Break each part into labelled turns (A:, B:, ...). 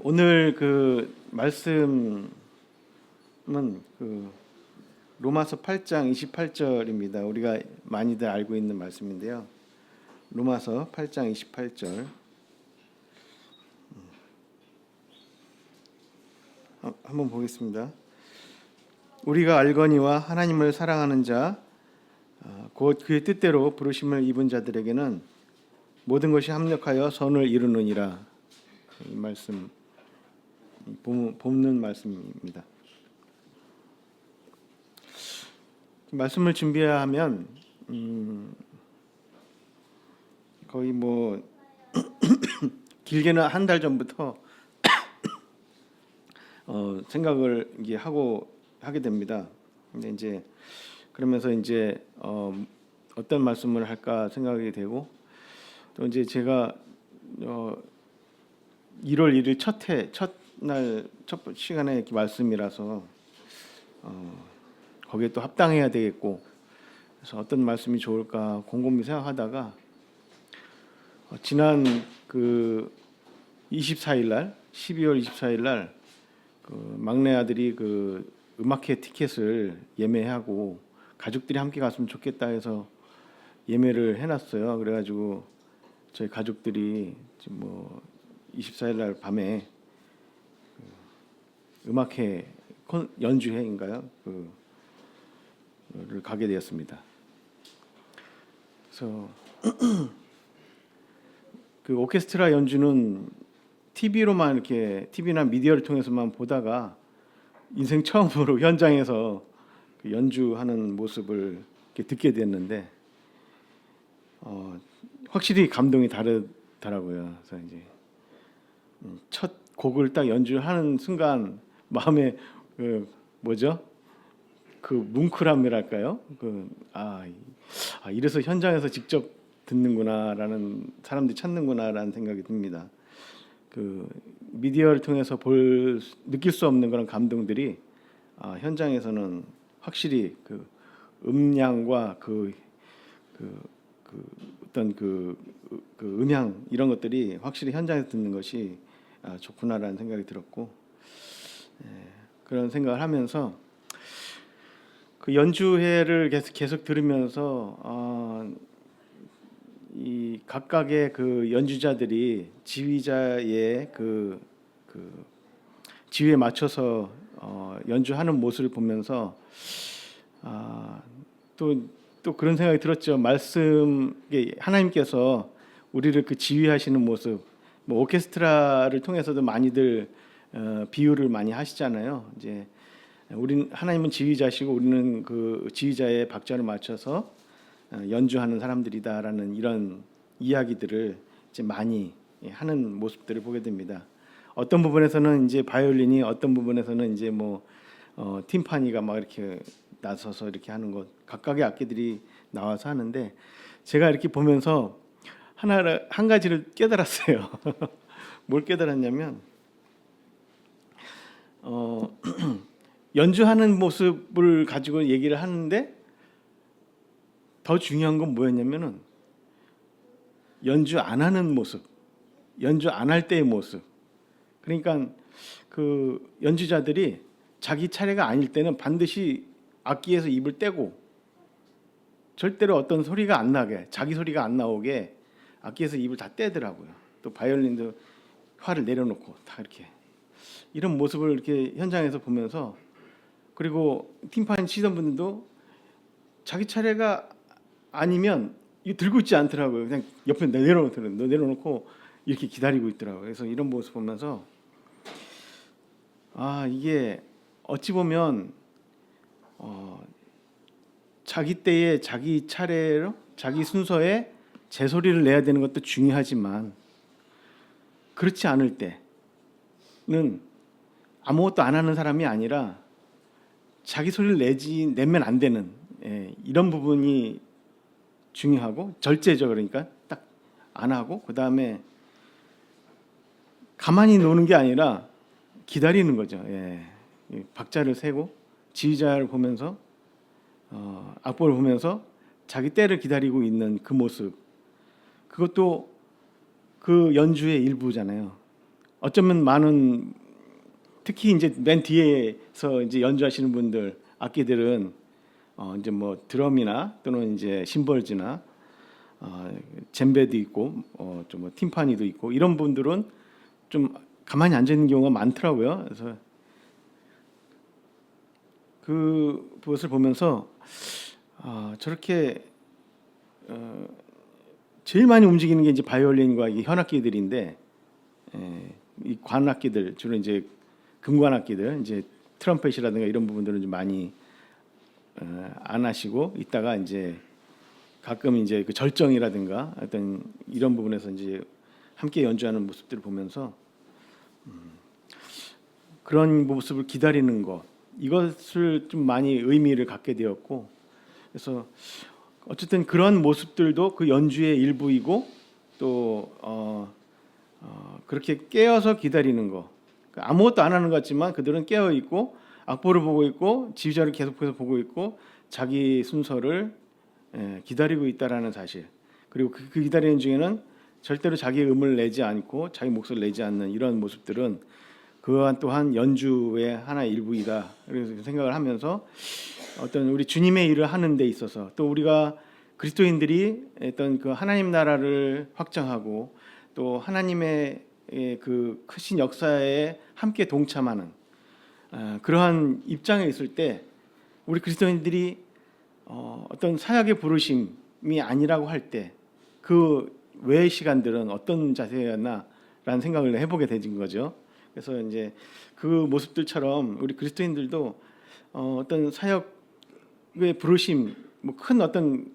A: 오늘 그 말씀은 그 로마서 8장 28절입니다. 우리가 많이들 알고 있는 말씀인데요. 로마서 8장 28절 한번 보겠습니다. 우리가 알거니와 하나님을 사랑하는 자 곧 그의 뜻대로 부르심을 입은 자들에게는 모든 것이 합력하여 선을 이루느니라. 이 말씀 본문 말씀입니다. 말씀을 준비하면 거의 뭐 길게는 한 달 전부터 생각을 이게 하게 됩니다. 근데 이제 그러면서 이제 어떤 말씀을 할까 생각이 되고 또 이제 제가 1월 1일 첫날 첫 시간에 이렇게 말씀이라서 거기에 또 합당해야 되겠고 그래서 어떤 말씀이 좋을까 곰곰이 생각하다가 지난 그 24일 날 12월 24일 날 그 막내 아들이 그 음악회 티켓을 예매하고 가족들이 함께 갔으면 좋겠다 해서 예매를 해놨어요. 그래가지고 저희 가족들이 지금 뭐 24일 날 밤에 그 음악회 연주회인가요? 그를 가게 되었습니다. 그래서 그 오케스트라 연주는 TV로만 이렇게 TV나 미디어를 통해서만 보다가 인생 처음으로 현장에서 그 연주하는 모습을 이렇게 듣게 됐는데 확실히 감동이 다르더라고요. 그래서 이제 첫 곡을 딱 연주하는 순간 마음에 그 뭐죠? 그 뭉클함이랄까요? 이래서 현장에서 직접 듣는구나라는 사람들이 찾는구나라는 생각이 듭니다. 그 미디어를 통해서 느낄 수 없는 그런 감동들이 현장에서는 확실히 그 음량과 어떤 그 음향 이런 것들이 확실히 현장에서 듣는 것이 좋구나라는 생각이 들었고 그런 생각을 하면서 그 연주회를 계속 들으면서 이 각각의 그 연주자들이 지휘자의 그 지휘에 맞춰서 연주하는 모습을 보면서 또 그런 생각이 들었죠. 하나님께서 우리를 그 지휘하시는 모습, 뭐 오케스트라를 통해서도 많이들 비유를 많이 하시잖아요. 이제 하나님은 지휘자시고 우리는 그 지휘자의 박자를 맞춰서 연주하는 사람들이다라는 이런 이야기들을 이제 많이 하는 모습들을 보게 됩니다. 어떤 부분에서는 이제 바이올린이, 어떤 부분에서는 이제 뭐 팀파니가 막 이렇게 나서서 이렇게 하는 것, 각각의 악기들이 나와서 하는데 제가 이렇게 보면서 한 가지를 깨달았어요. 뭘 깨달았냐면 연주하는 모습을 가지고 얘기를 하는데 더 중요한 건 뭐였냐면은 연주 안 하는 모습, 연주 안 할 때의 모습. 그러니까 그 연주자들이 자기 차례가 아닐 때는 반드시 악기에서 입을 떼고 절대로 어떤 소리가 안 나게, 자기 소리가 안 나오게 악기에서 입을 다 떼더라고요. 또 바이올린도 화를 내려놓고 다 이렇게 이런 모습을 이렇게 현장에서 보면서 그리고 팀파니 치던 분들도 자기 차례가 아니면 이 들고 있지 않더라고요. 그냥 옆에 내려놓고 이렇게 기다리고 있더라고요. 그래서 이런 모습 보면서 이게 어찌 보면 자기 때에 자기 차례로 자기 순서에 제 소리를 내야 되는 것도 중요하지만 그렇지 않을 때는 아무것도 안 하는 사람이 아니라 자기 소리를 내면 안 되는 이런 부분이 중요하고 절제죠. 그러니까 딱 안 하고 그 다음에 가만히 노는 게 아니라 기다리는 거죠. 박자를 세고 지휘자를 보면서 악보를 보면서 자기 때를 기다리고 있는 그 모습, 그것도 그 연주의 일부잖아요. 어쩌면 많은 특히 이제 맨 뒤에서 이제 연주하시는 분들 악기들은 이제 뭐 드럼이나 또는 이제 심벌즈나 젬베도 있고 좀 뭐 팀파니도 있고 이런 분들은 좀 가만히 앉아 있는 경우가 많더라고요. 그래서 그것을 보면서 저렇게 제일 많이 움직이는 게 이제 바이올린과 이 현악기들인데 이 관악기들 주로 이제 금관악기들 이제 트럼펫이라든가 이런 부분들은 좀 많이 안 하시고 있다가 이제 가끔 이제 그 절정이라든가 어떤 이런 부분에서 이제 함께 연주하는 모습들을 보면서 그런 모습을 기다리는 것 이것을 좀 많이 의미를 갖게 되었고 그래서 어쨌든 그런 모습들도 그 연주의 일부이고 또 그렇게 깨어서 기다리는 거 아무것도 안 하는 것 같지만 그들은 깨어 있고 악보를 보고 있고 지휘자를 계속해서 보고 있고 자기 순서를 기다리고 있다라는 사실 그리고 그 기다리는 중에는 절대로 자기의 음을 내지 않고 자기 몫을 내지 않는 이런 모습들은 그한 또한 연주의 하나의 일부이다. 그래서 생각을 하면서 어떤 우리 주님의 일을 하는 데 있어서 또 우리가 그리스도인들이 어떤 그 하나님 나라를 확장하고 또 하나님의 그 크신 역사에 함께 동참하는 그러한 입장에 있을 때 우리 그리스도인들이 어떤 사역의 부르심이 아니라고 할 때 그 외의 시간들은 어떤 자세였나라는 생각을 해보게 되진 거죠. 그래서 이제 그 모습들처럼 우리 그리스도인들도 어떤 사역의 부르심, 뭐 큰 어떤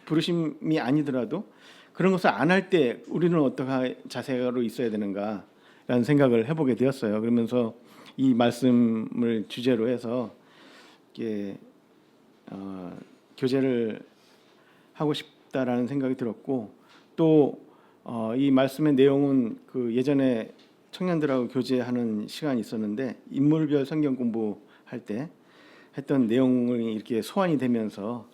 A: 부르심이 아니더라도 그런 것을 안 할 때 우리는 어떤 자세로 있어야 되는가라는 생각을 해보게 되었어요. 그러면서 이 말씀을 주제로 해서 이렇게 교제를 하고 싶다라는 생각이 들었고 또 이 말씀의 내용은 그 예전에 청년들하고 교제하는 시간이 있었는데 인물별 성경 공부할 때 했던 내용이 이렇게 소환이 되면서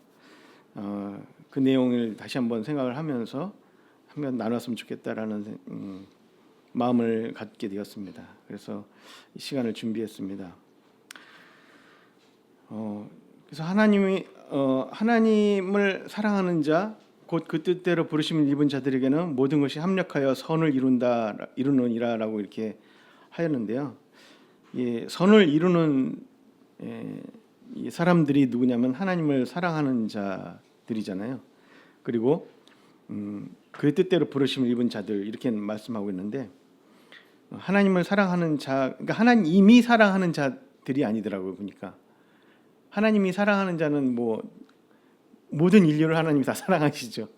A: 그 내용을 다시 한번 생각을 하면서 한번 나눴으면 좋겠다라는 마음을 갖게 되었습니다. 그래서 이 시간을 준비했습니다. 그래서 하나님을 사랑하는 자 곧 그 뜻대로 부르심을 입은 자들에게는 모든 것이 합력하여 선을 이루느니라라고 이렇게 하였는데요. 선을 이루는 이 사람들이 누구냐면 하나님을 사랑하는 자들이잖아요. 그리고 그 뜻대로 부르심을 입은 자들 이렇게 말씀하고 있는데 하나님을 사랑하는 자, 그러니까 하나님이 사랑하는 자들이 아니더라고요. 보니까 하나님이 사랑하는 자는 뭐 모든 인류를 하나님이 다 사랑하시죠.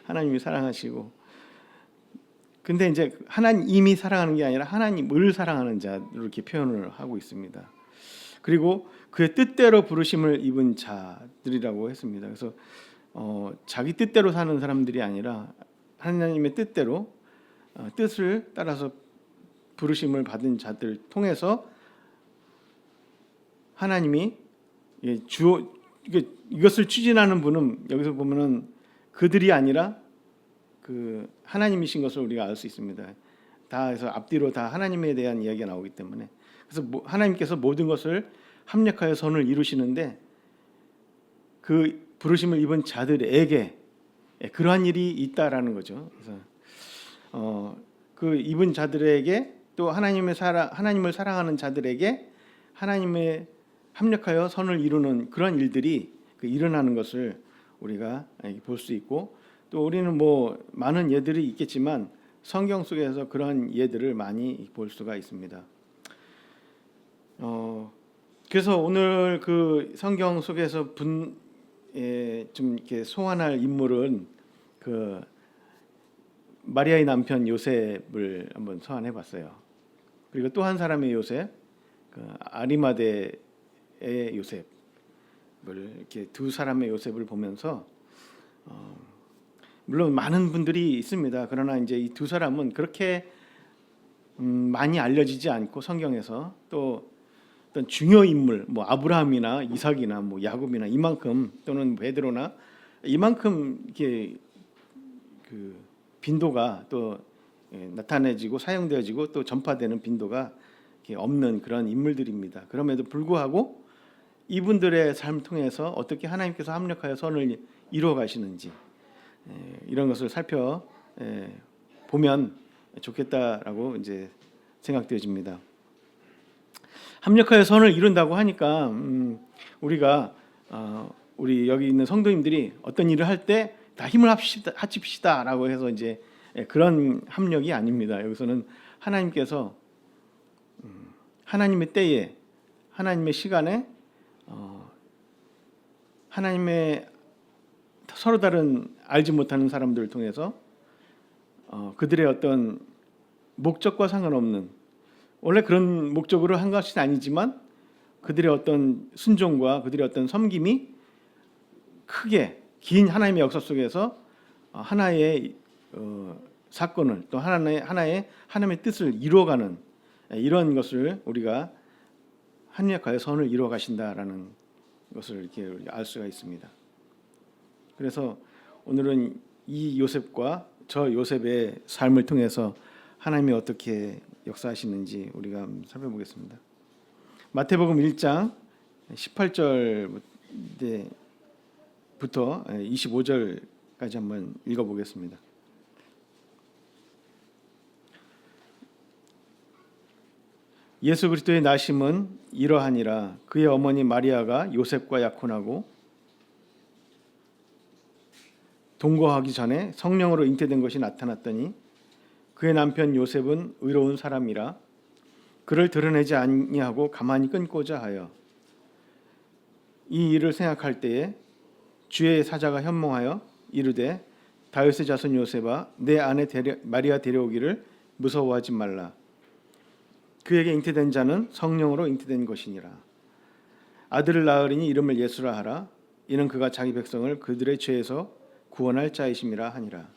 A: 하나님이 사랑하시고 근데 이제 하나님이 사랑하는 게 아니라 하나님을 사랑하는 자로 이렇게 표현을 하고 있습니다. 그리고 그의 뜻대로 부르심을 입은 자들이라고 했습니다. 그래서 자기 뜻대로 사는 사람들이 아니라 하나님의 뜻대로 뜻을 따라서 부르심을 받은 자들 통해서 하나님이 이것을 추진하는 분은 여기서 보면은 그들이 아니라 그 하나님이신 것을 우리가 알 수 있습니다. 다 해서 앞뒤로 다 하나님에 대한 이야기가 나오기 때문에 그래서 하나님께서 모든 것을 합력하여 선을 이루시는데 그 부르심을 입은 자들에게 그러한 일이 있다라는 거죠. 그래서 그 입은 자들에게 또 하나님을 사랑하는 자들에게 하나님의 합력하여 선을 이루는 그런 일들이 일어나는 것을 우리가 볼 수 있고 또 우리는 뭐 많은 예들이 있겠지만 성경 속에서 그런 예들을 많이 볼 수가 있습니다. 그래서 오늘 그 성경 속에서 좀 이렇게 소환할 인물은 그 마리아의 남편 요셉을 한번 소환해봤어요. 그리고 또 한 사람의 요셉, 그 아리마대의 요셉을 이렇게 두 사람의 요셉을 보면서 물론 많은 분들이 있습니다. 그러나 이제 이 두 사람은 그렇게 많이 알려지지 않고 성경에서 또 어떤 중요 인물, 뭐 아브라함이나 이삭이나 뭐 야곱이나 이만큼 또는 베드로나 이만큼 이렇게 그 빈도가 또 나타내지고 사용되어지고 또 전파되는 빈도가 없는 그런 인물들입니다. 그럼에도 불구하고 이분들의 삶을 통해서 어떻게 하나님께서 합력하여 선을 이루어 가시는지 이런 것을 살펴 보면 좋겠다라고 이제 생각되어집니다. 합력하여 선을 이룬다고 하니까 우리가 우리 여기 있는 성도님들이 어떤 일을 할 때 다 힘을 합칩시다라고 해서 이제 그런 합력이 아닙니다. 여기서는 하나님께서 하나님의 때에 하나님의 시간에 하나님의 서로 다른 알지 못하는 사람들을 통해서 그들의 어떤 목적과 상관없는 원래 그런 목적으로 한 것이 아니지만 그들의 어떤 순종과 그들의 어떤 섬김이 크게 긴 하나님의 역사 속에서 하나의 사건을 또 하나님의 뜻을 이루어가는 이런 것을 우리가 합력하여 선을 이루어 가신다라는 것을 이렇게 알 수가 있습니다. 그래서 오늘은 이 요셉과 저 요셉의 삶을 통해서 하나님이 어떻게 역사하시는지 우리가 살펴보겠습니다. 마태복음 1장 18절부터 25절까지 한번 읽어보겠습니다. 예수 그리스도의 나심은 이러하니라. 그의 어머니 마리아가 요셉과 약혼하고 동거하기 전에 성령으로 잉태된 것이 나타났더니 그의 남편 요셉은 의로운 사람이라 그를 드러내지 아니하고 가만히 끊고자 하여 이 일을 생각할 때에 주의 사자가 현몽하여 이르되 다윗의 자손 요셉아 내 아내 마리아 데려오기를 무서워하지 말라. 그에게 잉태된 자는 성령으로 잉태된 것이니라. 아들을 낳으리니 이름을 예수라 하라. 이는 그가 자기 백성을 그들의 죄에서 구원할 자이심이라 하니라.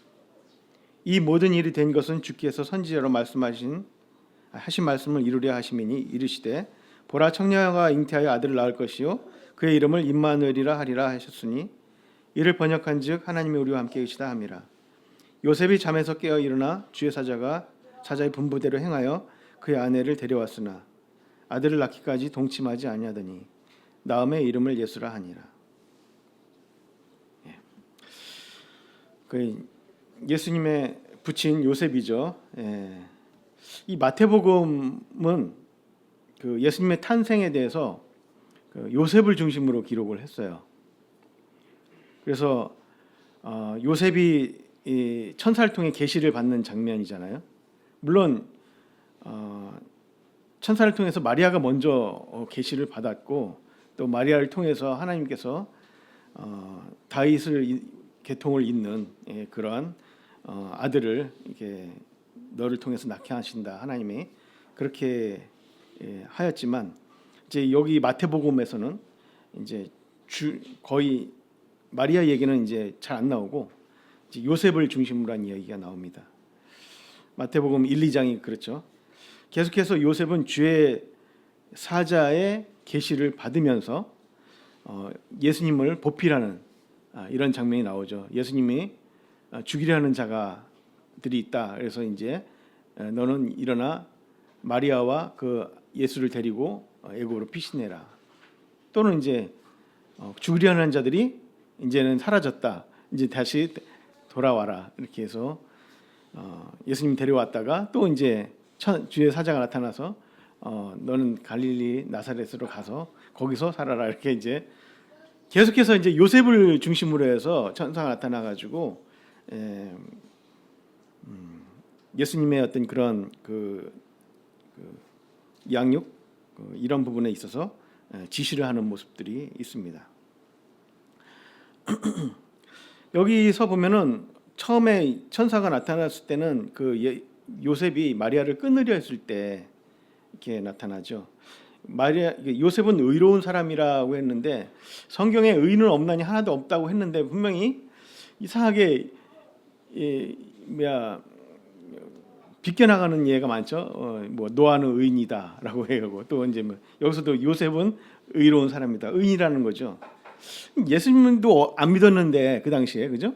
A: 이 모든 일이 된 것은 주께서 선지자로 하신 말씀을 이루려 하심이니 이르시되 보라 청녀가 잉태하여 아들을 낳을 것이요 그의 이름을 임마누엘이라 하리라 하셨으니 이를 번역한즉 하나님이 우리와 함께 계시다 함이라. 요셉이 잠에서 깨어 일어나 주의 사자의 분부대로 행하여 그의 아내를 데려왔으나 아들을 낳기까지 동침하지 아니하더니 나음의 이름을 예수라 하니라. 그 예수님의 부친 요셉이죠. 이 마태복음은 그 예수님의 탄생에 대해서 그 요셉을 중심으로 기록을 했어요. 그래서 요셉이 이 천사를 통해 계시를 받는 장면이잖아요. 물론 천사를 통해서 마리아가 먼저 계시를 받았고 또 마리아를 통해서 하나님께서 다윗을 계통을 잇는 그러한 아들을 이렇게 너를 통해서 낳게 하신다 하나님이 그렇게 하였지만 이제 여기 마태복음에서는 이제 거의 마리아 얘기는 이제 잘 안 나오고 이제 요셉을 중심으로 한 이야기가 나옵니다. 마태복음 1, 2장이 그렇죠. 계속해서 요셉은 주의 사자의 계시를 받으면서 예수님을 보필하는 이런 장면이 나오죠. 예수님이 죽이려 하는 자가들이 있다. 그래서 이제 너는 일어나 마리아와 그 예수를 데리고 애굽으로 피신해라. 또는 이제 죽이려 하는 자들이 이제는 사라졌다. 이제 다시 돌아와라. 이렇게 해서 예수님 데려왔다가 또 이제 주의 사자가 나타나서 너는 갈릴리 나사렛으로 가서 거기서 살아라. 이렇게 이제 계속해서 이제 요셉을 중심으로 해서 천사가 나타나 가지고 예수님의 어떤 그런 그 양육 이런 부분에 있어서 지시를 하는 모습들이 있습니다. 여기서 보면은 처음에 천사가 나타났을 때는 그 요셉이 마리아를 끊으려 했을 때 이렇게 나타나죠. 요셉은 의로운 사람이라고 했는데 성경에 의인은 없나니 하나도 없다고 했는데 분명히 이상하게 비껴나가는 예가 많죠. 뭐 노아는 의인이다라고 해요. 또 이제 여기서도 요셉은 의로운 사람이다. 의인이라는 거죠. 예수님도 안 믿었는데 그 당시에 그죠?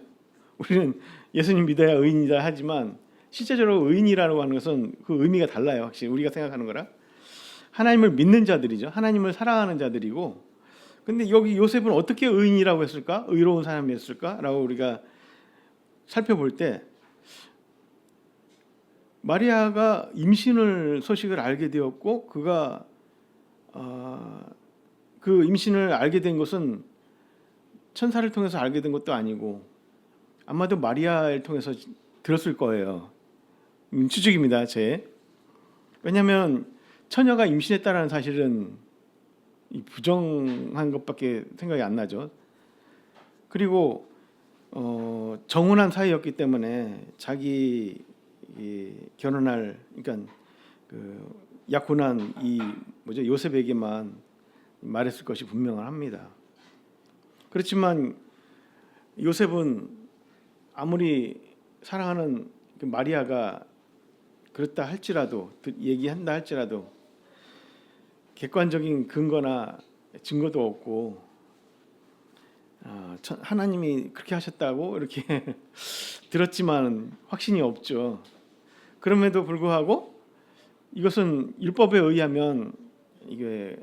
A: 우리는 예수님 믿어야 의인이다 하지만 실제적으로 의인이라고 하는 것은 그 의미가 달라요. 확실히 우리가 생각하는 거랑. 하나님을 믿는 자들이죠. 하나님을 사랑하는 자들이고. 근데 여기 요셉은 어떻게 의인이라고 했을까? 의로운 사람이었을까라고 우리가 살펴볼 때 마리아가 임신을 소식을 알게 되었고 그가 그 임신을 알게 된 것은 천사를 통해서 알게 된 것도 아니고 아마도 마리아를 통해서 들었을 거예요. 추측입니다. 왜냐하면 처녀가 임신했다라는 사실은 부정한 것밖에 생각이 안 나죠. 그리고 정혼한 사이였기 때문에 자기 결혼할 그러니까 그 약혼한 요셉에게만 말했을 것이 분명합니다. 그렇지만 요셉은 아무리 사랑하는 그 마리아가 그렇다 할지라도 얘기한다 할지라도 객관적인 근거나 증거도 없고 하나님이 그렇게 하셨다고 이렇게 들었지만 확신이 없죠. 그럼에도 불구하고 이것은 율법에 의하면 이게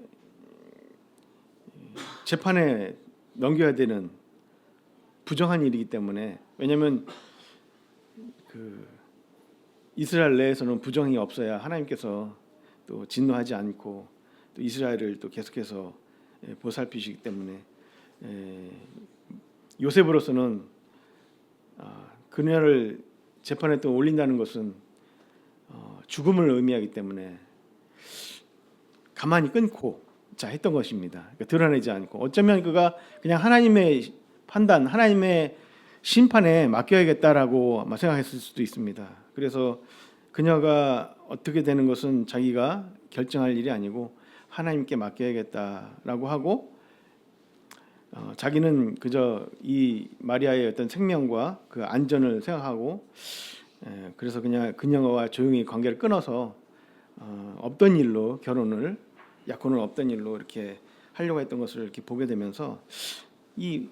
A: 재판에 넘겨야 되는 부정한 일이기 때문에 왜냐하면 그 이스라엘 내에서는 부정이 없어야 하나님께서 또 진노하지 않고 또 이스라엘을 또 계속해서 보살피시기 때문에 요셉으로서는 그녀를 재판에 또 올린다는 것은 죽음을 의미하기 때문에 가만히 끊고 했던 것입니다. 그러니까 드러내지 않고 어쩌면 그가 그냥 하나님의 판단, 하나님의 심판에 맡겨야겠다라고 아마 생각했을 수도 있습니다. 그래서 그녀가 어떻게 되는 것은 자기가 결정할 일이 아니고 하나님께 맡겨야겠다라고 하고 자기는 그저 이 마리아의 어떤 생명과 그 안전을 생각하고 그래서 그냥 그녀와 조용히 관계를 끊어서 없던 일로 약혼을 없던 일로 이렇게 하려고 했던 것을 이렇게 보게 되면서 이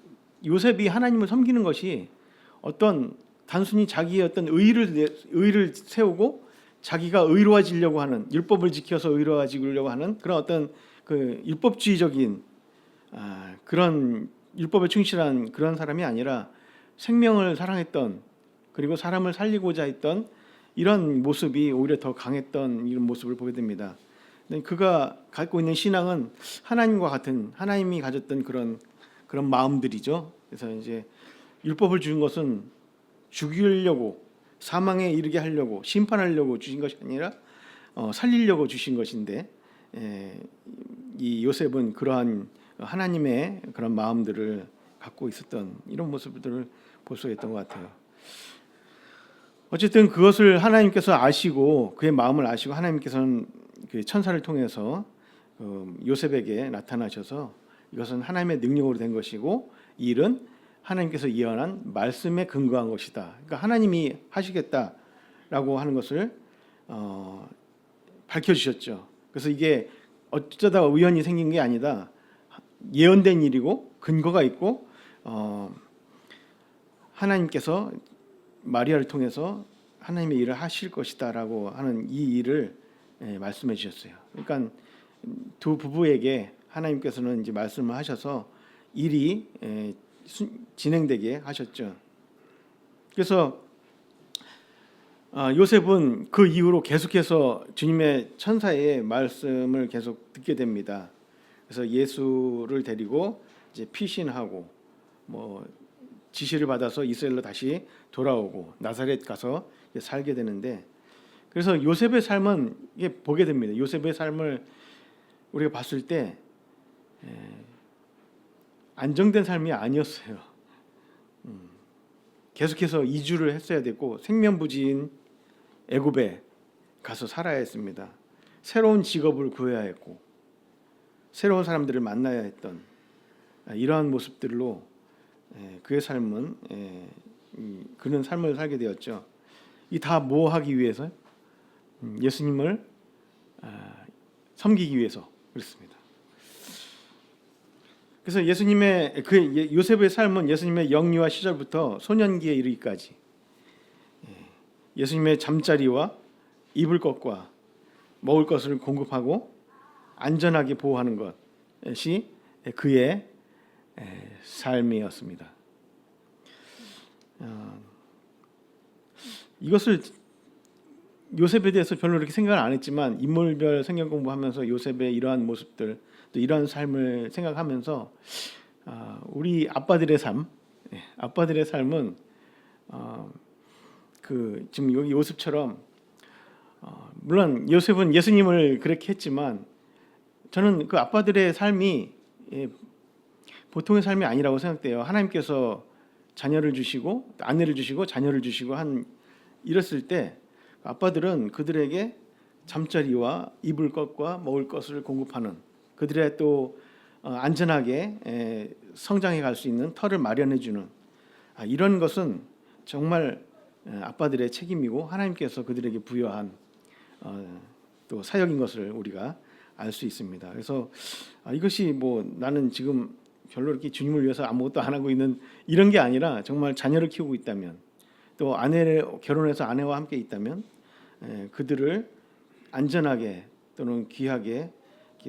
A: 요셉이 하나님을 섬기는 것이 어떤 단순히 자기의 어떤 의를 세우고 자기가 의로워지려고 하는 율법을 지켜서 의로워지려고 하는 그런 어떤 그 율법주의적인 그런 율법에 충실한 그런 사람이 아니라 생명을 사랑했던 그리고 사람을 살리고자 했던 이런 모습이 오히려 더 강했던 이런 모습을 보게 됩니다. 그가 갖고 있는 신앙은 하나님과 같은 하나님이 가졌던 그런 마음들이죠. 그래서 이제 율법을 주신 것은 죽이려고 사망에 이르게 하려고 심판하려고 주신 것이 아니라 살리려고 주신 것인데 이 요셉은 그러한 하나님의 그런 마음들을 갖고 있었던 이런 모습들을 볼 수 있던 것 같아요. 어쨌든 그것을 하나님께서 아시고 그의 마음을 아시고 하나님께서는 그 천사를 통해서 요셉에게 나타나셔서 이것은 하나님의 능력으로 된 것이고 이 일은 하나님께서 예언한 말씀에 근거한 것이다. 그러니까 하나님이 하시겠다라고 하는 것을 밝혀주셨죠. 그래서 이게 어쩌다 우연히 생긴 게 아니다. 예언된 일이고 근거가 있고 하나님께서 마리아를 통해서 하나님의 일을 하실 것이다라고 하는 이 일을 말씀해 주셨어요. 그러니까 두 부부에게 하나님께서는 이제 말씀을 하셔서 일이 진행되게 하셨죠. 그래서 요셉은 그 이후로 계속해서 주님의 천사의 말씀을 계속 듣게 됩니다. 그래서 예수를 데리고 이제 피신하고 지시를 받아서 이스라엘로 다시 돌아오고 나사렛 가서 살게 되는데 그래서 요셉의 삶은 이게 보게 됩니다. 요셉의 삶을 우리가 봤을 때 안정된 삶이 아니었어요. 계속해서 이주를 했어야 됐고 생면부지인 애굽에 가서 살아야 했습니다. 새로운 직업을 구해야 했고 새로운 사람들을 만나야 했던 이러한 모습들로 그의 삶은 그런 삶을 살게 되었죠. 이 다 뭐 하기 위해서? 예수님을 섬기기 위해서 그렇습니다. 그래서 요셉의 삶은 예수님의 영유아 시절부터 소년기에 이르기까지 예수님의 잠자리와 입을 것과 먹을 것을 공급하고 안전하게 보호하는 것이 그의 삶이었습니다. 이것을 요셉에 대해서 별로 그렇게 생각을 안 했지만 인물별 성경 공부하면서 요셉의 이러한 모습들 또 이러한 삶을 생각하면서 우리 아빠들의 삶은 그 지금 여기 요셉처럼 물론 요셉은 예수님을 그렇게 했지만 저는 그 아빠들의 삶이 보통의 삶이 아니라고 생각돼요. 하나님께서 자녀를 주시고 아내를 주시고 자녀를 주시고 이랬을 때 아빠들은 그들에게 잠자리와 입을 것과 먹을 것을 공급하는 그들의 또 안전하게 성장해 갈 수 있는 터를 마련해 주는 이런 것은 정말 아빠들의 책임이고 하나님께서 그들에게 부여한 또 사역인 것을 우리가 알 수 있습니다. 그래서 이것이 뭐 나는 지금 별로 이렇게 주님을 위해서 아무것도 안 하고 있는 이런 게 아니라 정말 자녀를 키우고 있다면 또 아내를 결혼해서 아내와 함께 있다면 그들을 안전하게 또는 귀하게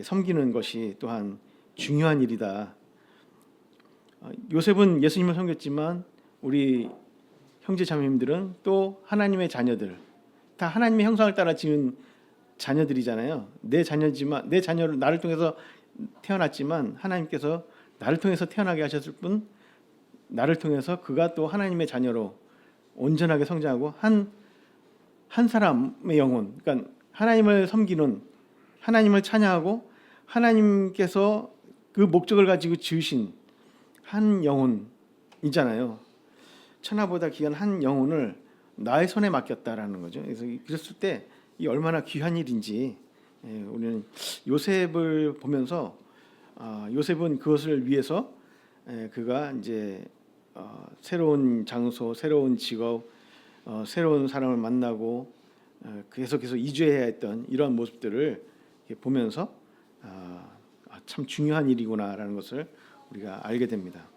A: 섬기는 것이 또한 중요한 일이다. 요셉은 예수님을 섬겼지만 우리 형제 자매님들은 또 하나님의 자녀들, 다 하나님의 형상을 따라 지은 자녀들이잖아요. 내 자녀지만 내 자녀를 나를 통해서 태어났지만 하나님께서 나를 통해서 태어나게 하셨을 뿐 나를 통해서 그가 또 하나님의 자녀로 온전하게 성장하고 한 사람의 영혼, 그러니까 하나님을 섬기는 하나님을 찬양하고 하나님께서 그 목적을 가지고 지으신 한 영혼이잖아요. 천하보다 귀한 한 영혼을 나의 손에 맡겼다라는 거죠. 그래서 그랬을 때 이 얼마나 귀한 일인지 우리는 요셉을 보면서 요셉은 그것을 위해서 그가 이제 새로운 장소, 새로운 직업, 새로운 사람을 만나고 계속해서 이주해야 했던 이런 모습들을 보면서 참 중요한 일이구나라는 것을 우리가 알게 됩니다.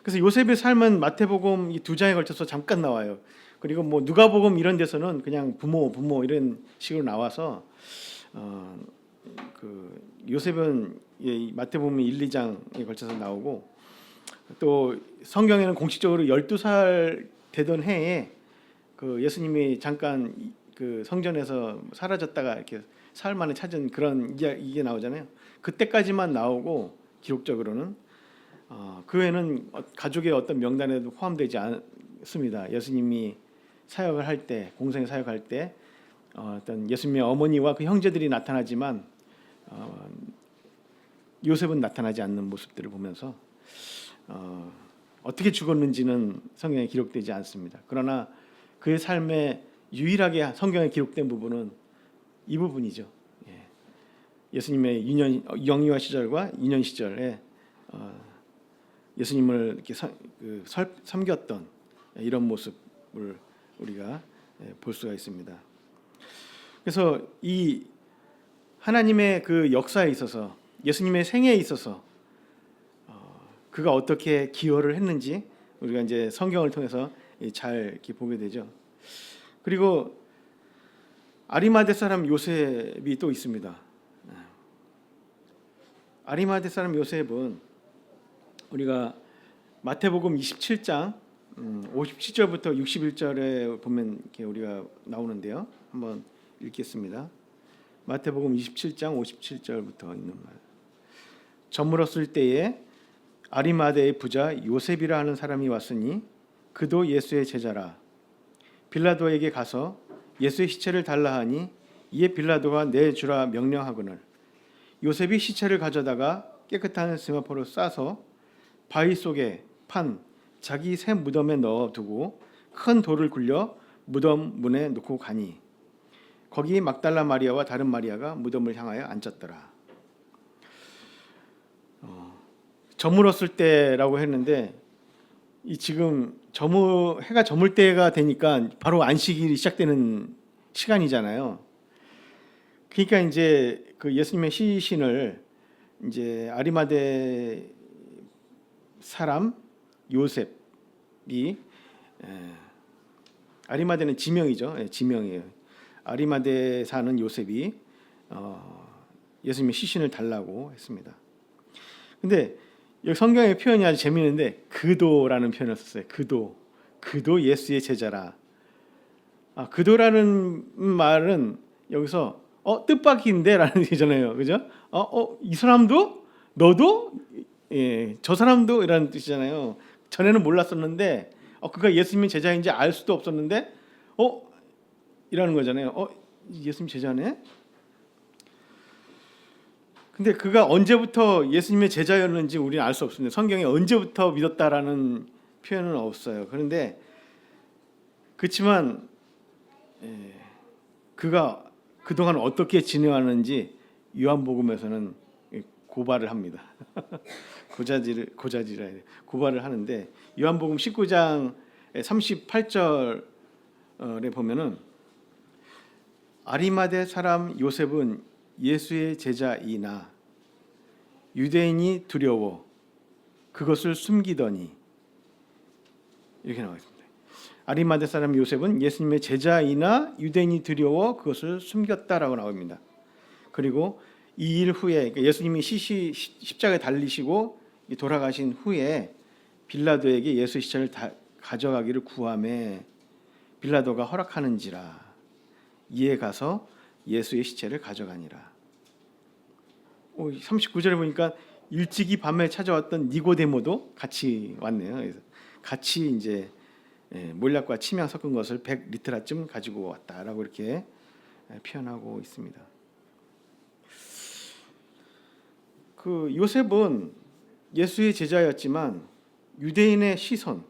A: 그래서 요셉의 삶은 마태복음 이 두 장에 걸쳐서 잠깐 나와요. 그리고 뭐 누가복음 이런 데서는 그냥 부모 이런 식으로 나와서 그 요셉은 마태복음 1, 2장에 걸쳐서 나오고 또 성경에는 공식적으로 12살 되던 해에 그 예수님이 잠깐 그 성전에서 사라졌다가 이렇게 사흘 만에 찾은 그런 이게 나오잖아요. 그때까지만 나오고 기록적으로는 그 외에는 가족의 어떤 명단에도 포함되지 않습니다. 예수님이 사역을 할 때, 공생의 사역할 때 어떤 예수님의 어머니와 그 형제들이 나타나지만 요셉은 나타나지 않는 모습들을 보면서 어떻게 죽었는지는 성경에 기록되지 않습니다. 그러나 그의 삶에 유일하게 성경에 기록된 부분은 이 부분이죠. 예수님의 영유아 시절과 유년 시절에 예수님을 이렇게 섬겼던 이런 모습을 우리가 볼 수가 있습니다. 그래서 이 하나님의 그 역사에 있어서 예수님의 생애에 있어서 그가 어떻게 기여를 했는지 우리가 이제 성경을 통해서 잘 이렇게 보게 되죠. 그리고 아리마대 사람 요셉이 또 있습니다. 아리마대 사람 요셉은 우리가 마태복음 27장 57절부터 61절에 보면 이렇게 우리가 나오는데요. 한번 읽겠습니다. 마태복음 27장 57절부터 있는 말. 저물었을 때에 아리마대의 부자 요셉이라 하는 사람이 왔으니 그도 예수의 제자라. 빌라도에게 가서 예수의 시체를 달라 하니 이에 빌라도가 내주라 명령하거늘 요셉이 시체를 가져다가 깨끗한 세마포로 싸서 바위 속에 판 자기 새 무덤에 넣어두고 큰 돌을 굴려 무덤 문에 놓고 가니 거기 막달라 마리아와 다른 마리아가 무덤을 향하여 앉았더라. 저물었을 때라고 했는데 이 지금 해가 저물 때가 되니까 바로 안식일이 시작되는 시간이잖아요. 그러니까 이제 그 예수님의 시신을 이제 아리마대 사람 요셉이 아리마대는 지명이죠. 예, 지명이에요. 아리마대 사는 요셉이 예수님의 시신을 달라고 했습니다. 근데 여기 성경의 표현이 아주 재미있는데 그도라는 표현을 썼어요. 그도 예수의 제자라. 그도라는 말은 여기서 뜻밖인데라는 얘기잖아요. 그죠? 이 사람도 너도 저 사람도 이라는 뜻이잖아요. 전에는 몰랐었는데 그가 예수님의 제자인지 알 수도 없었는데 이라는 거잖아요. 예수님 제자네? 근데 그가 언제부터 예수님의 제자였는지 우리는 알 수 없습니다. 성경에 언제부터 믿었다라는 표현은 없어요. 그렇지만 그가 그동안 어떻게 지내왔는지 요한복음에서는 고발을 합니다. 고발을 하는데 요한복음 19장 38절에 보면은 아리마대 사람 요셉은 예수의 제자이나 유대인이 두려워 그것을 숨기더니 이렇게 나와 있습니다. 아리마대 사람 요셉은 예수님의 제자이나 유대인이 두려워 그것을 숨겼다라고 나옵니다. 그리고 이 일 후에 그러니까 예수님이 십자가에 달리시고 돌아가신 후에 빌라도에게 예수 시체를 가져가기를 구하매 빌라도가 허락하는지라 이에 가서 예수의 시체를 가져가니라. 39절에 보니까 일찍이 밤에 찾아왔던 니고데모도 같이 왔네요. 그래서 같이 이제 몰약과 침향 섞은 것을 100리터쯤 가지고 왔다라고 이렇게 표현하고 있습니다. 그 요셉은 예수의 제자였지만 유대인의 시선이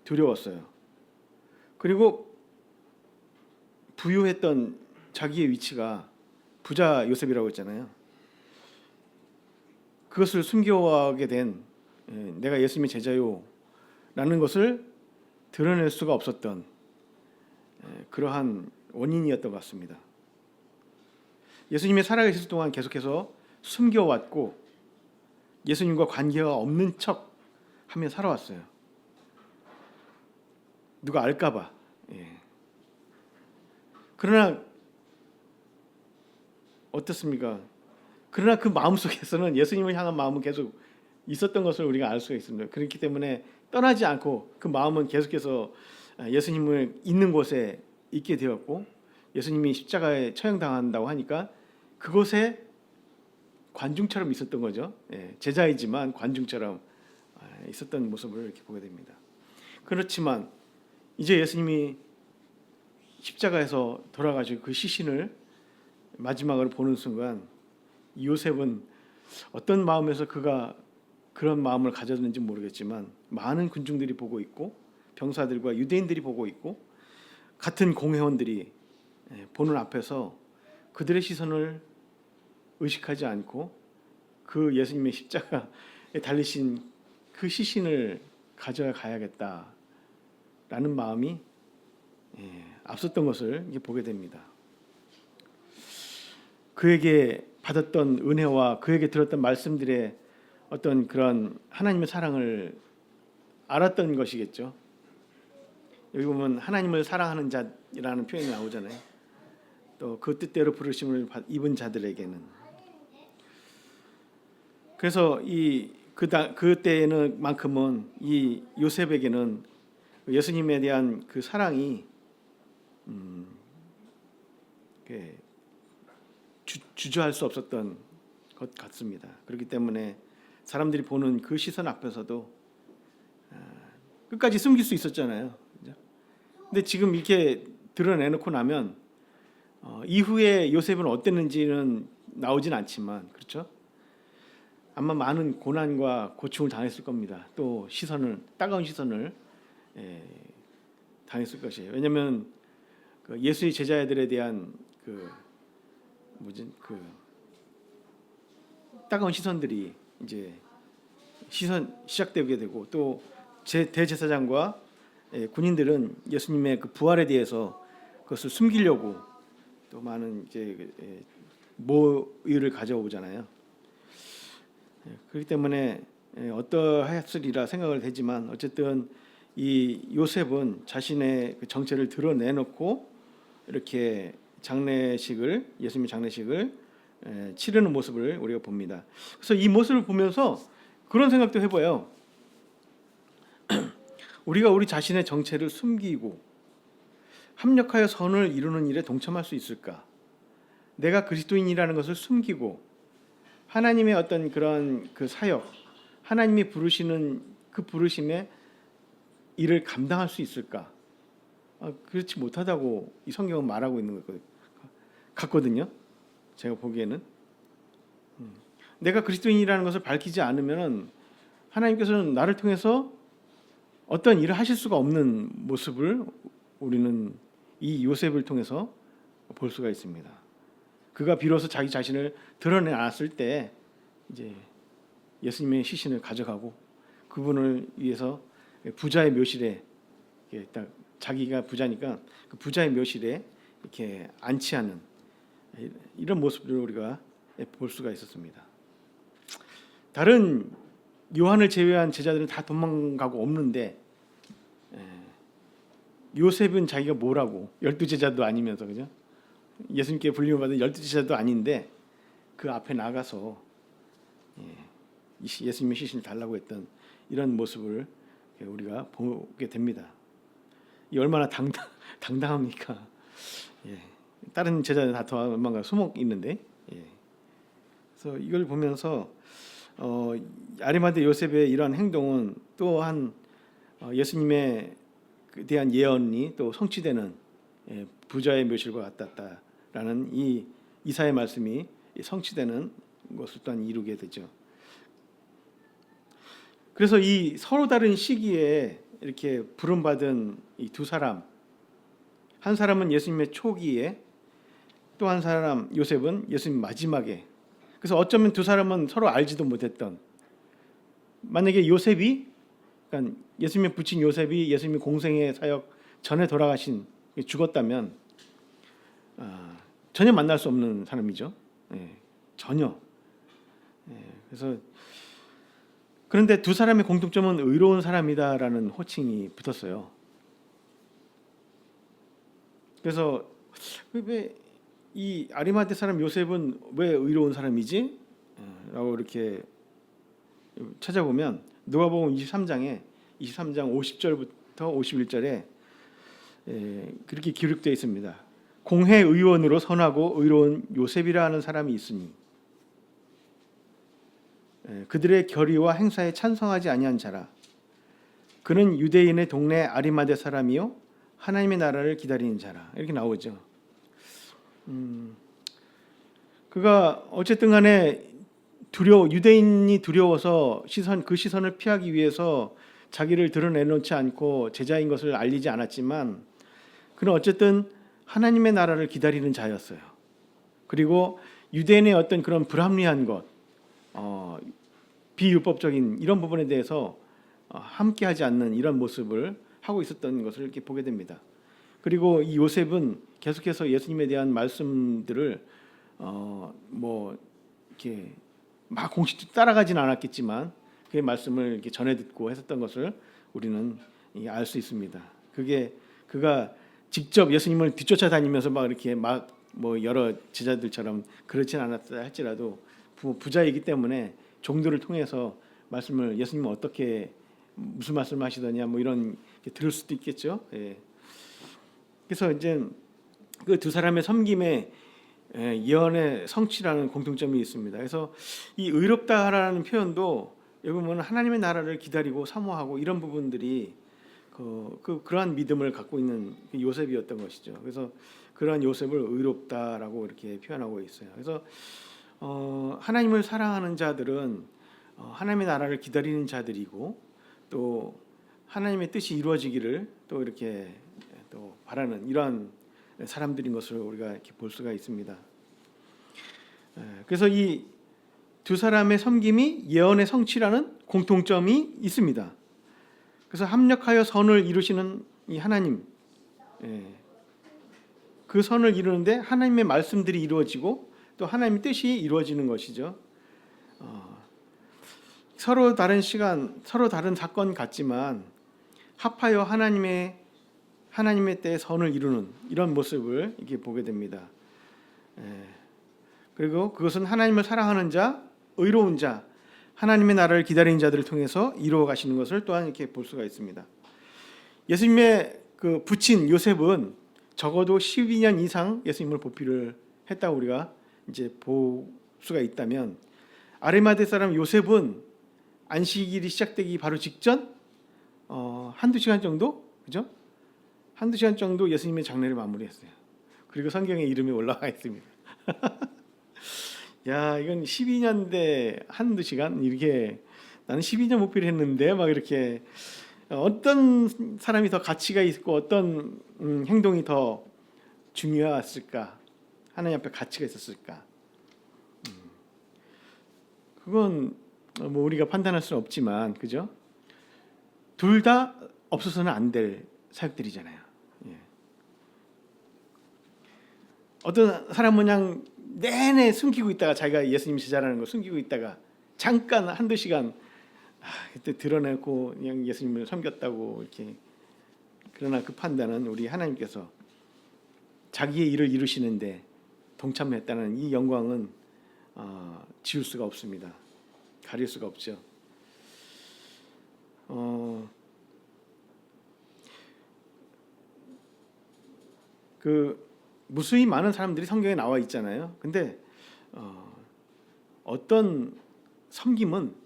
A: 두려웠어요. 그리고 부유했던 자기의 위치가 부자 요셉이라고 했잖아요. 그것을 숨겨하게 된 내가 예수님의 제자요 라는 것을 드러낼 수가 없었던 그러한 원인이었던 것 같습니다. 예수님의 살아계실 동안 계속해서 숨겨왔고 예수님과 관계가 없는 척 하며 살아왔어요. 누가 알까 봐. 그러나 어떻습니까? 그러나 그 마음속에서는 예수님을 향한 마음은 계속 있었던 것을 우리가 알 수가 있습니다. 그렇기 때문에 떠나지 않고 그 마음은 계속해서 예수님을 있는 곳에 있게 되었고 예수님이 십자가에 처형당한다고 하니까 그곳에 관중처럼 있었던 거죠. 제자이지만 관중처럼 있었던 모습을 이렇게 보게 됩니다. 그렇지만 이제 예수님이 십자가에서 돌아가시고 그 시신을 마지막으로 보는 순간 요셉은 어떤 마음에서 그가 그런 마음을 가졌는지 모르겠지만 많은 군중들이 보고 있고 병사들과 유대인들이 보고 있고 같은 공회원들이 보는 앞에서 그들의 시선을 의식하지 않고 그 예수님의 십자가에 달리신 그 시신을 가져가야겠다라는 마음이 앞섰던 것을 보게 됩니다. 그에게 받았던 은혜와 그에게 들었던 말씀들의 어떤 그런 하나님의 사랑을 알았던 것이겠죠. 여기 보면 하나님을 사랑하는 자라는 표현이 나오잖아요. 또 그 뜻대로 부르심을 입은 자들에게는. 그래서 그때에는 만큼은 이 요셉에게는 예수님에 대한 그 사랑이 주저할 수 없었던 것 같습니다. 그렇기 때문에 사람들이 보는 그 시선 앞에서도 끝까지 숨길 수 있었잖아요. 근데 지금 이렇게 드러내놓고 나면 이후에 요셉은 어땠는지는 나오진 않지만 그렇죠? 아마 많은 고난과 고충을 당했을 겁니다. 또 따가운 시선을 당했을 것이에요. 왜냐하면 그 예수의 제자들에 대한 그 따가운 시선들이 이제 시작되게 되고 또 대제사장과 군인들은 예수님의 그 부활에 대해서 그것을 숨기려고 또 많은 이제 모의를 가져오잖아요. 그렇기 때문에 어떠하였으리라 생각을 되지만 어쨌든 이 요셉은 자신의 그 정체를 드러내놓고 이렇게 예수님의 장례식을 치르는 모습을 우리가 봅니다. 그래서 이 모습을 보면서 그런 생각도 해봐요. 우리가 우리 자신의 정체를 숨기고 합력하여 선을 이루는 일에 동참할 수 있을까? 내가 그리스도인이라는 것을 숨기고 하나님의 어떤 그런 그 사역, 하나님이 부르시는 그 부르심의 일을 감당할 수 있을까? 그렇지 못하다고 이 성경은 말하고 있는 것 같거든요. 제가 보기에는 내가 그리스도인이라는 것을 밝히지 않으면 하나님께서는 나를 통해서 어떤 일을 하실 수가 없는 모습을 우리는 이 요셉을 통해서 볼 수가 있습니다. 그가 비로소 자기 자신을 드러내놨을 때 이제 예수님의 시신을 가져가고 그분을 위해서 부자의 묘실에 딱 자기가 부자니까 그 부자의 묘실에 이렇게 안치하는 이런 모습들을 우리가 볼 수가 있었습니다. 다른 요한을 제외한 제자들은 다 도망가고 없는데 요셉은 자기가 뭐라고 12제자도 아니면서 그죠? 예수님께 불림을 받은 12제자도 아닌데 그 앞에 나가서 예수님의 시신을 달라고 했던 이런 모습을 우리가 보게 됩니다. 이 얼마나 당당합니까? 다른 제자들 다 도망가 수목 있는데, 그래서 이걸 보면서 아리마대 요셉의 이러한 행동은 또한 예수님에 대한 예언이 또 성취되는 부자의 묘실과 같았다라는 이 이사의 말씀이 성취되는 것을 또한 이루게 되죠. 그래서 이 서로 다른 시기에 이렇게 부름받은 이 두 사람, 한 사람은 예수님의 초기에, 또 한 사람 요셉은 예수님 마지막에. 그래서 어쩌면 두 사람은 서로 알지도 못했던, 만약에 요셉이, 그러니까 예수님의 부친 요셉이 예수님의 공생의 사역 전에 죽었다면 전혀 만날 수 없는 사람이죠. 전혀. 그래서 그런데 두 사람의 공통점은 의로운 사람이다라는 호칭이 붙었어요. 그래서 왜 이 아리마대 사람 요셉은 왜 의로운 사람이지? 라고 이렇게 찾아보면 누가복음 23장 50절부터 51절에 그렇게 기록되어 있습니다. 공회 의원으로 선하고 의로운 요셉이라 하는 사람이 있으니 그들의 결의와 행사에 찬성하지 아니한 자라. 그는 유대인의 동네 아리마대 사람이요 하나님의 나라를 기다리는 자라. 이렇게 나오죠. 그가 어쨌든 간에 유대인이 두려워서 그 시선을 피하기 위해서 자기를 드러내놓지 않고 제자인 것을 알리지 않았지만 그는 어쨌든 하나님의 나라를 기다리는 자였어요. 그리고 유대인의 어떤 그런 불합리한 것, 비율법적인 이런 부분에 대해서 함께하지 않는 이런 모습을 하고 있었던 것을 이렇게 보게 됩니다. 그리고 이 요셉은 계속해서 예수님에 대한 말씀들을 이렇게 막 공식적으로 따라가지는 않았겠지만 그의 말씀을 이렇게 전해 듣고 했었던 것을 우리는 알 수 있습니다. 그가 직접 예수님을 뒤쫓아 다니면서 막 이렇게 여러 제자들처럼 그렇진 않았다 할지라도 부자이기 때문에 종들을 통해서 말씀을 예수님은 어떻게 무슨 말씀을 하시더냐 이런 들을 수도 있겠죠. 그래서 이제 그 두 사람의 섬김에 예언의 성취라는 공통점이 있습니다. 그래서 이 의롭다라는 표현도 여기 보면 하나님의 나라를 기다리고 사모하고 이런 부분들이 그러한 믿음을 갖고 있는 요셉이었던 것이죠. 그래서 그러한 요셉을 의롭다라고 이렇게 표현하고 있어요. 그래서 하나님을 사랑하는 자들은 하나님의 나라를 기다리는 자들이고 또 하나님의 뜻이 이루어지기를 또 이렇게 또 바라는 이러한 사람들인 것을 우리가 이렇게 볼 수가 있습니다. 그래서 이 두 사람의 섬김이 예언의 성취라는 공통점이 있습니다. 그래서 합력하여 선을 이루시는 이 하나님, 그 선을 이루는데 하나님의 말씀들이 이루어지고 또 하나님의 뜻이 이루어지는 것이죠. 서로 다른 시간, 서로 다른 사건 같지만 합하여 하나님의 때에 선을 이루는 이런 모습을 이렇게 보게 됩니다. 그리고 그것은 하나님을 사랑하는 자, 의로운 자, 하나님의 나라를 기다리는 자들을 통해서 이루어 가시는 것을 또한 이렇게 볼 수가 있습니다. 예수님의 그 부친 요셉은 적어도 12년 이상 예수님을 보필을 했다고 우리가 이제 볼 수가 있다면, 아리마대 사람 요셉은 안식일이 시작되기 바로 직전 한두 시간 정도, 그죠? 한두 시간 정도 예수님의 장례를 마무리했어요. 그리고 성경에 이름이 올라와 있습니다. 야, 이건 12년대 한두 시간 이렇게, 나는 12년 목표를 했는데 막 이렇게, 어떤 사람이 더 가치가 있고 어떤 행동이 더 중요했을까? 하나님 앞에 가치가 있었을까? 그건 뭐 우리가 판단할 수는 없지만, 그죠? 둘 다 없어서는 안 될 사역들이잖아요. 예. 어떤 사람은 그냥 내내 숨기고 있다가, 자기가 예수님 제자라는 걸 숨기고 있다가 잠깐 한두 시간 그때 드러내고 그냥 예수님을 섬겼다고 이렇게. 그러나 그 판단은 우리 하나님께서 자기의 일을 이루시는데 동참했다는 이 영광은 지울 수가 없습니다. 가릴 수가 없죠. 그 무수히 많은 사람들이 성경에 나와 있잖아요. 근데 어떤 섬김은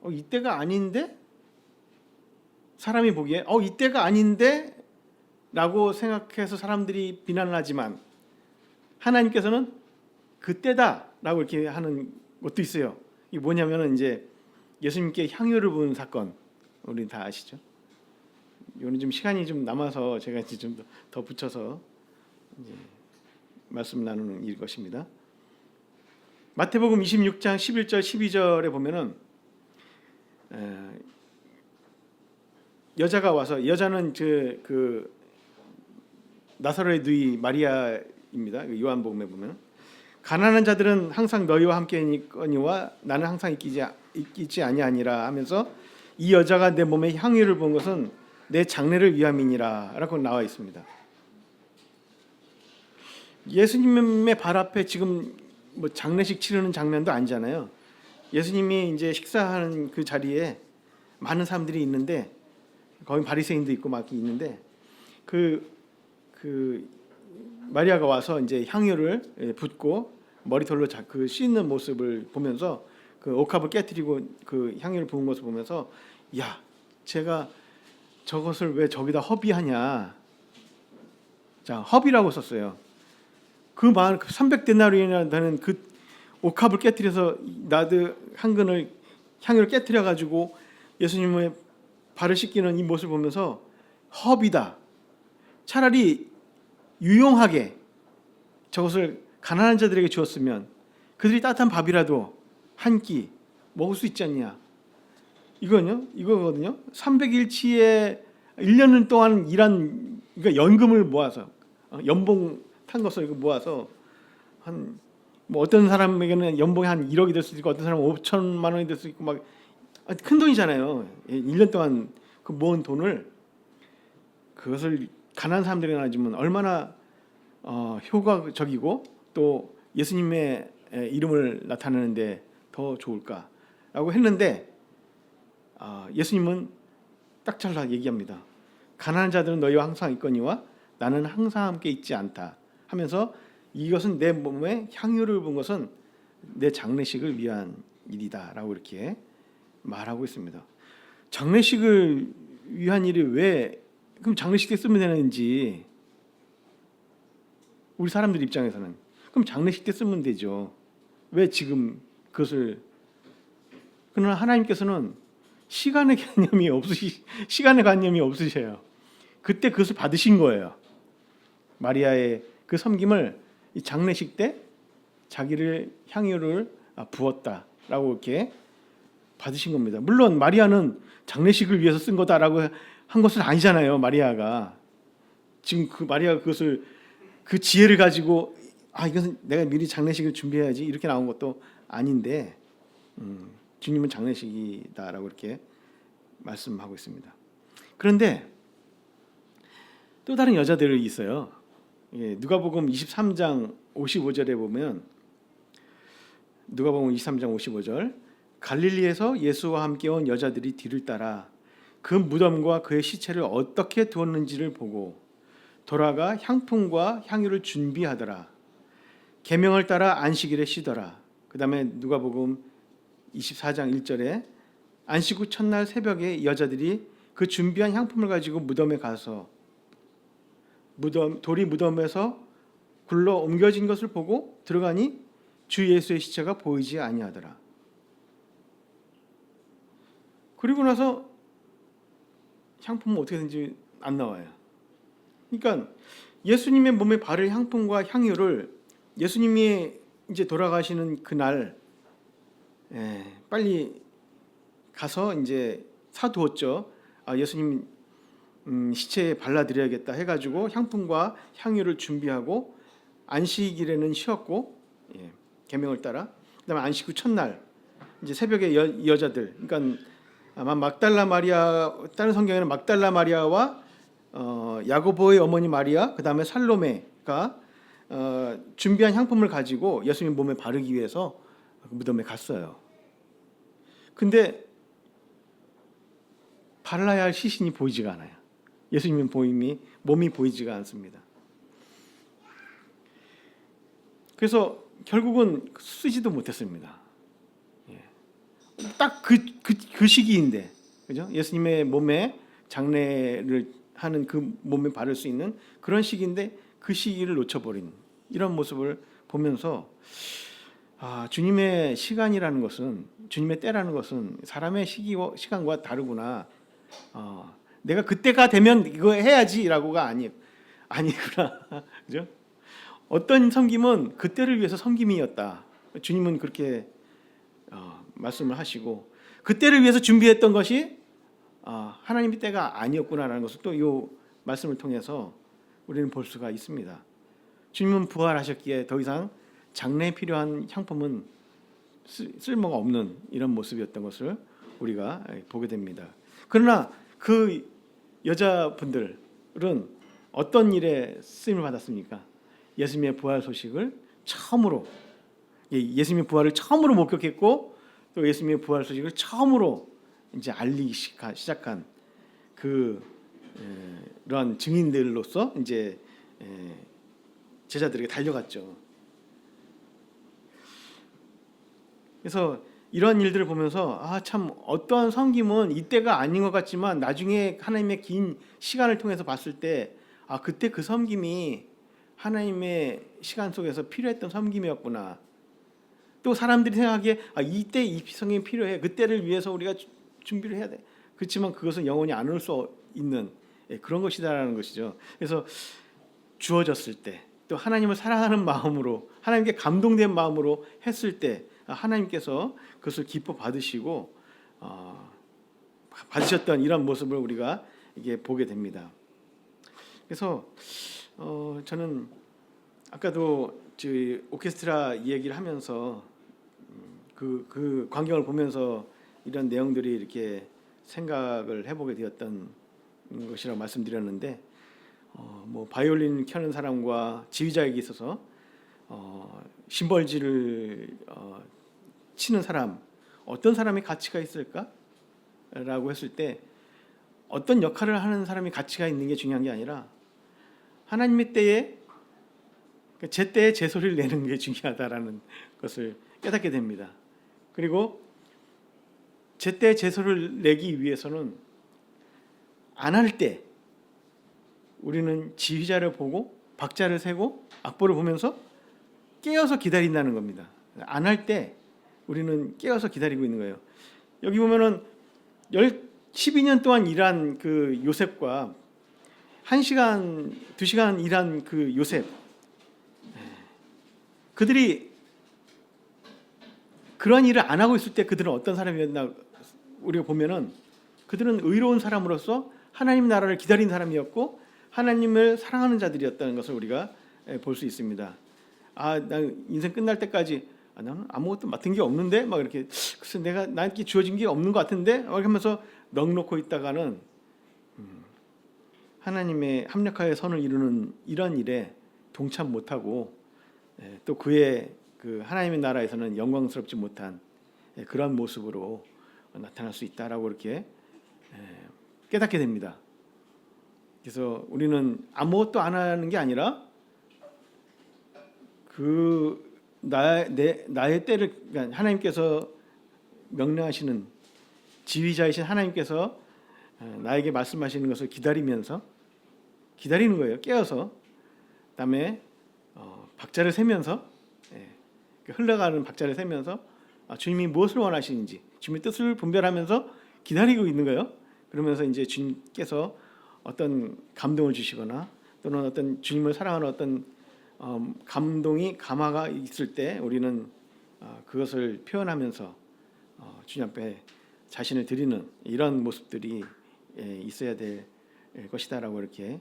A: 이때가 아닌데, 사람이 보기에 이때가 아닌데 라고 생각해서 사람들이 비난을 하지만, 하나님께서는 그때다 라고 이렇게 하는 것도 있어요. 이게 뭐냐면은 이제 예수님께 향유를 부은 사건, 우리 다 아시죠? 이거는 좀 시간이 좀 남아서 제가 이제 좀 더 붙여서 이제 말씀 나누는 이것입니다. 마태복음 26장 11절 12절에 보면은 여자가 와서, 여자는 그 나사로의 누이 마리아입니다. 요한복음에 보면, 가난한 자들은 항상 너희와 함께 있거니와 나는 항상 있지 아니하니라 하면서, 이 여자가 내 몸에 향유를 부은 것은 내 장례를 위함이니라 라고 나와 있습니다. 예수님의 발 앞에 지금 뭐 장례식 치르는 장면도 아니잖아요. 예수님이 이제 식사하는 그 자리에 많은 사람들이 있는데, 거기 바리새인도 있고 막 있는데, 그 마리아가 와서 이제 향유를 붓고 머리털로 그 씻는 모습을 보면서, 그 옥합을 깨뜨리고 그 향유를 부은 것을 보면서, 야, 제가 저것을 왜 저기다 허비하냐. 자, 허비라고 썼어요. 그 말 300데나리온이나 되는 그 옥합을 깨뜨려서 나드 한 근을 향유를 깨뜨려 가지고 예수님의 발을 씻기는 이 모습을 보면서 허비다. 차라리 유용하게 저것을 가난한 자들에게 주었으면 그들이 따뜻한 밥이라도 한 끼 먹을 수 있지 않냐. 이거거든요. 300일치에 1년 동안 일한, 그러니까 연금을 모아서, 연봉 탄 것을 모아서 한, 뭐 어떤 사람에게는 연봉이 한 1억이 될 수도 있고, 어떤 사람은 5천만 원이 될 수도 있고, 막 큰 돈이잖아요. 1년 동안 그 모은 돈을, 그것을 가난한 사람들에게 나눠주면 얼마나 효과적이고 또 예수님의 이름을 나타내는데 더 좋을까라고 했는데, 예수님은 딱 잘라 얘기합니다. 가난한 자들은 너희와 항상 있거니와 나는 항상 함께 있지 않다 하면서, 이것은 내 몸에 향유를 부은 것은 내 장례식을 위한 일이다 라고 이렇게 말하고 있습니다. 장례식을 위한 일이 왜 그럼 장례식 때 쓰면 되는지, 우리 사람들 입장에서는 그럼 장례식 때 쓰면 되죠. 왜 지금 그것을. 그러나 하나님께서는 시간의 관념이 없으셔요. 그때 그것을 받으신 거예요. 마리아의 그 섬김을 이 장례식 때 자기를 향유를 부었다라고 이렇게 받으신 겁니다. 물론 마리아는 장례식을 위해서 쓴 거다라고 한 것은 아니잖아요. 마리아가 지금 마리아가 그것을, 그 지혜를 가지고 이것은 내가 미리 장례식을 준비해야지 이렇게 나온 것도 아닌데, 주님은 장례식이다라고 이렇게 말씀하고 있습니다. 그런데 또 다른 여자들이 있어요. 누가복음 23장 55절에 보면 누가복음 23장 55절 갈릴리에서 예수와 함께 온 여자들이 뒤를 따라 그 무덤과 그의 시체를 어떻게 두었는지를 보고 돌아가 향품과 향유를 준비하더라. 계명을 따라 안식일에 쉬더라. 그 다음에 누가복음 24장 1절에 안식 후 첫날 새벽에 여자들이 그 준비한 향품을 가지고 무덤에 가서 돌이 무덤에서 굴러 옮겨진 것을 보고 들어가니 주 예수의 시체가 보이지 아니하더라. 그리고 나서 향품은 어떻게 되는지 안 나와요. 그러니까 예수님의 몸에 바를 향품과 향유를 예수님이 이제 돌아가시는 그날 빨리 가서 이제 사두었죠. 예수님 시체에 발라드려야겠다 해가지고 향품과 향유를 준비하고 안식일에는 쉬었고 계명을 따라 그다음에 안식 후 첫날 이제 새벽에 여자들 그러니까 아마 막달라 마리아 다른 성경에는 막달라 마리아와 야고보의 어머니 마리아 그다음에 살로메가 준비한 향품을 가지고 예수님 몸에 바르기 위해서 무덤에 갔어요. 근데 발라야 할 시신이 보이지가 않아요. 예수님의 몸이 보이지가 않습니다. 그래서 결국은 쓰지도 못했습니다. 딱 그 시기인데, 그죠? 예수님의 몸에 장례를 하는 그 몸에 바를 수 있는 그런 시기인데 그 시기를 놓쳐버린 이런 모습을 보면서 주님의 시간이라는 것은 주님의 때라는 것은 사람의 시간과 다르구나. 내가 그때가 되면 이거 해야지라고가 아니구나. 그죠? 어떤 섬김은 그때를 위해서 섬김이었다. 주님은 그렇게 말씀을 하시고 그때를 위해서 준비했던 것이 하나님의 때가 아니었구나라는 것을 또 이 말씀을 통해서 우리는 볼 수가 있습니다. 주님은 부활하셨기에 더 이상 장래에 필요한 향품은 쓸모가 없는 이런 모습이었던 것을 우리가 보게 됩니다. 그러나 그 여자분들은 어떤 일에 쓰임을 받았습니까? 예수님의 부활 소식을 처음으로 예수님의 부활을 처음으로 목격했고 또 예수님의 부활 소식을 처음으로 이제 알리기 시작한 그런 증인들로서 이제 제자들에게 달려갔죠. 그래서 이런 일들을 보면서 참 어떠한 섬김은 이때가 아닌 것 같지만 나중에 하나님의 긴 시간을 통해서 봤을 때 그때 그 섬김이 하나님의 시간 속에서 필요했던 섬김이었구나. 또 사람들이 생각하기에 이때 이 섬김이 필요해. 그때를 위해서 우리가 준비를 해야 돼. 그렇지만 그것은 영원히 안 올 수 있는 그런 것이다라는 것이죠. 그래서 주어졌을 때 또 하나님을 사랑하는 마음으로 하나님께 감동된 마음으로 했을 때 하나님께서 그것을 기뻐 받으시고 받으셨던 이런 모습을 우리가 이게 보게 됩니다. 그래서 저는 아까도 저희 오케스트라 얘기를 하면서 그 광경을 보면서 이런 내용들이 이렇게 생각을 해보게 되었던 것이라고 말씀드렸는데 뭐 바이올린 켜는 사람과 지휘자에게 있어서 심벌지를 치는 사람 어떤 사람이 가치가 있을까라고 했을 때 어떤 역할을 하는 사람이 가치가 있는 게 중요한 게 아니라 하나님의 때에 제 때에 제 소리를 내는 게 중요하다라는 것을 깨닫게 됩니다. 그리고 제 때에 제 소리를 내기 위해서는 안 할 때 우리는 지휘자를 보고 박자를 세고 악보를 보면서 깨어서 기다린다는 겁니다. 안 할 때 우리는 깨어서 기다리고 있는 거예요. 여기 보면은 12년 동안 일한 그 요셉과 1시간, 2시간 일한 그 요셉, 그들이 그런 일을 안 하고 있을 때 그들은 어떤 사람이었나 우리가 보면은 그들은 의로운 사람으로서 하나님 나라를 기다린 사람이었고 하나님을 사랑하는 자들이었다는 것을 우리가 볼 수 있습니다. 난 인생 끝날 때까지 나는 아무것도 맡은 게 없는데 막 이렇게 글쎄 나한테 주어진 게 없는 것 같은데 이렇게 하면서 넉놓고 있다가는 하나님의 합력하여 선을 이루는 이런 일에 동참 못하고 또 그의 그 하나님의 나라에서는 영광스럽지 못한 그런 모습으로 나타날 수 있다라고 이렇게 깨닫게 됩니다. 그래서 우리는 아무것도 안 하는 게 아니라 나의 때를, 그러니까 하나님께서 명령하시는 지휘자이신 하나님께서 나에게 말씀하시는 것을 기다리면서 기다리는 거예요. 깨어서 그다음에 박자를 세면서 흘러가는 박자를 세면서 주님이 무엇을 원하시는지 주님의 뜻을 분별하면서 기다리고 있는 거예요. 그러면서 이제 주님께서 어떤 감동을 주시거나 또는 어떤 주님을 사랑하는 어떤 감동이 감화가 있을 때 우리는 그것을 표현하면서 주님 앞에 자신을 드리는 이런 모습들이 있어야 될 것이다라고 이렇게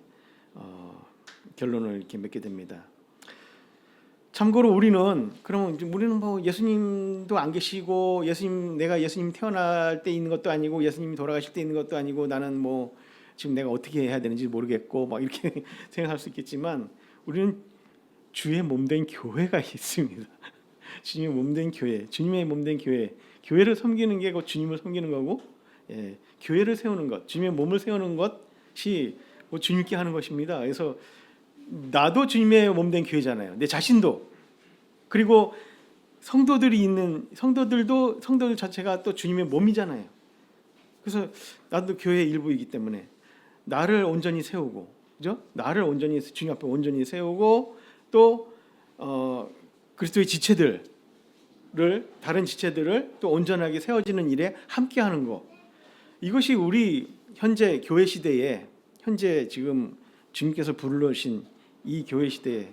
A: 결론을 이렇게 맺게 됩니다. 참고로 우리는 뭐 예수님도 안 계시고 내가 예수님 태어날 때 있는 것도 아니고 예수님이 돌아가실 때 있는 것도 아니고 나는 뭐 지금 내가 어떻게 해야 되는지 모르겠고 막 이렇게 생각할 수 있겠지만 우리는 주의 몸된 교회가 있습니다. 주님의 몸된 교회, 주님의 몸된 교회를 섬기는 게 곧 주님을 섬기는 거고, 교회를 세우는 것, 주님의 몸을 세우는 것이 뭐 주님께 하는 것입니다. 그래서 나도 주님의 몸된 교회잖아요. 내 자신도. 그리고 성도들 자체가 또 주님의 몸이잖아요. 그래서 나도 교회의 일부이기 때문에 나를 온전히 세우고, 그죠? 나를 온전히 주님 앞에 온전히 세우고 또 그리스도의 다른 지체들을 또 온전하게 세워지는 일에 함께하는 것. 이것이 우리 현재 교회 시대에 현재 지금 주님께서 부르신 이 교회 시대에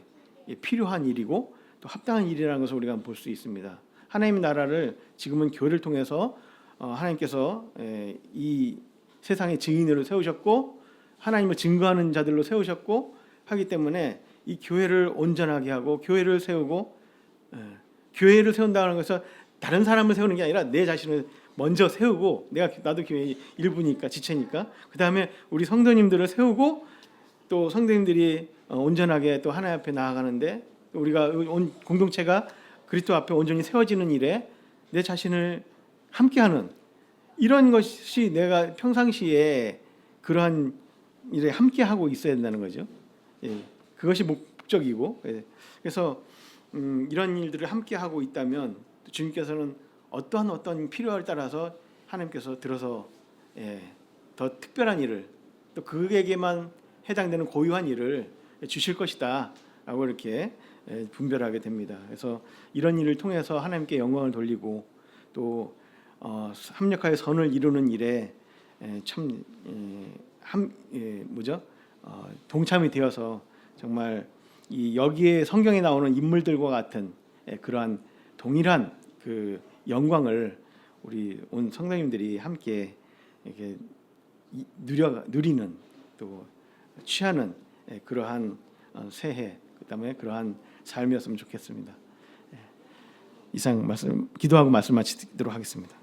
A: 필요한 일이고 또 합당한 일이라는 것을 우리가 볼 수 있습니다. 하나님의 나라를 지금은 교회를 통해서 하나님께서 이 세상의 증인으로 세우셨고 하나님을 증거하는 자들로 세우셨고 하기 때문에 이 교회를 온전하게 하고 교회를 세우고 교회를 세운다는 것은 다른 사람을 세우는 게 아니라 내 자신을 먼저 세우고 나도 교회의 일부니까 지체니까 그 다음에 우리 성도님들을 세우고 또 성도님들이 온전하게 또 하나님 앞에 나아가는데 우리가 공동체가 그리스도 앞에 온전히 세워지는 일에 내 자신을 함께하는 이런 것이 내가 평상시에 그러한 일에 함께하고 있어야 된다는 거죠. 그것이 목적이고 그래서 이런 일들을 함께하고 있다면 주님께서는 어떤 필요에 따라서 하나님께서 들어서 더 특별한 일을 또 그에게만 해당되는 고유한 일을 주실 것이다 라고 이렇게 분별하게 됩니다. 그래서 이런 일을 통해서 하나님께 영광을 돌리고 또 합력하여 선을 이루는 일에 참 동참이 되어서 정말 여기에 성경에 나오는 인물들과 같은 그러한 동일한 그 영광을 우리 온 성도님들이 함께 이렇게 누리는 또 취하는 그러한 새해 그다음에 그러한 삶이었으면 좋겠습니다. 이상 기도하고 말씀 마치도록 하겠습니다.